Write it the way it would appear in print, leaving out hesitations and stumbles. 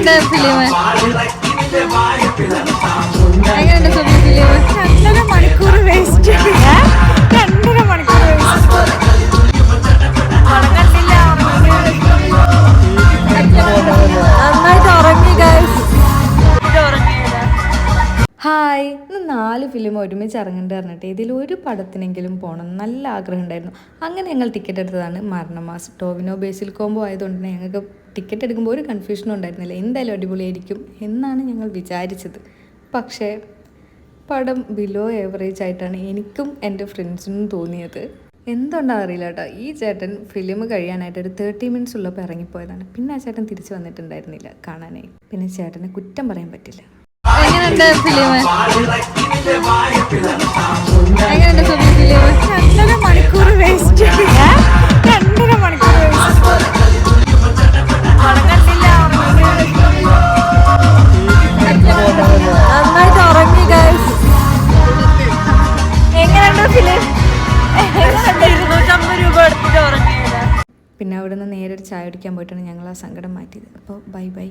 എങ്ങനെയുണ്ട് ഫിലിം? എങ്ങനെയുണ്ട് സുബി ഫിലിം? 2.5 മണിക്കൂർ വേസ്റ്റ്. 2.5 മണിക്കൂർ വേസ്റ്റ്. നന്നായിട്ട് ഉറങ്ങി ഗൈസ്. ഹായ്, ഇന്ന് 4 ഫിലിം ഒരുമിച്ച് ഇറങ്ങേണ്ടി പറഞ്ഞിട്ട് ഇതിലൊരു പടത്തിനെങ്കിലും പോകണം നല്ല ആഗ്രഹം ഉണ്ടായിരുന്നു. അങ്ങനെ ഞങ്ങൾ ടിക്കറ്റ് എടുത്തതാണ് മരണമാസ്. ടോവിനോ ബേസിൽ കോംബോ ആയതുകൊണ്ട് തന്നെ ഞങ്ങൾക്ക് ടിക്കറ്റ് എടുക്കുമ്പോൾ ഒരു കൺഫ്യൂഷനും ഉണ്ടായിരുന്നില്ല. എന്തായാലും അടിപൊളിയായിരിക്കും എന്നാണ് ഞങ്ങൾ വിചാരിച്ചത്. പക്ഷേ പടം ബിലോ ഏവറേജ് ആയിട്ടാണ് എനിക്കും എൻ്റെ ഫ്രണ്ട്സിനും തോന്നിയത്. എന്തുകൊണ്ടാ അറിയില്ല കേട്ടോ. ഈ ചേട്ടൻ ഫിലിം കഴിയാനായിട്ട് ഒരു 30 മിനിറ്റ്സ് ഉള്ളപ്പോൾ ഇറങ്ങിപ്പോയതാണ്. പിന്നെ ആ ചേട്ടൻ തിരിച്ചു വന്നിട്ടുണ്ടായിരുന്നില്ല കാണാനായി. പിന്നെ ചേട്ടനെ കുറ്റം പറയാൻ പറ്റില്ല. എങ്ങനെയുണ്ട് ഫിലിം? എങ്ങനെയുണ്ട് സുബി ഫിലിം? 2.5 മണിക്കൂർ വേസ്റ്റ്. 2.5 മണിക്കൂർ വേസ്റ്റ്. നന്നായിട്ട് ഉറങ്ങി ഗൈസ്. എങ്ങനെയുണ്ട് ഫിലിം? 250 രൂപ എടുത്തിട്ട് ഉറങ്ങിയത്. പിന്നെ അവിടെ നിന്ന് നേരെ ഒരു ചായ കുടിക്കാൻ പോയിട്ടാണ് ഞങ്ങൾ ആ സങ്കടം മാറ്റിയത്. അപ്പോൾ ബൈ ബൈ.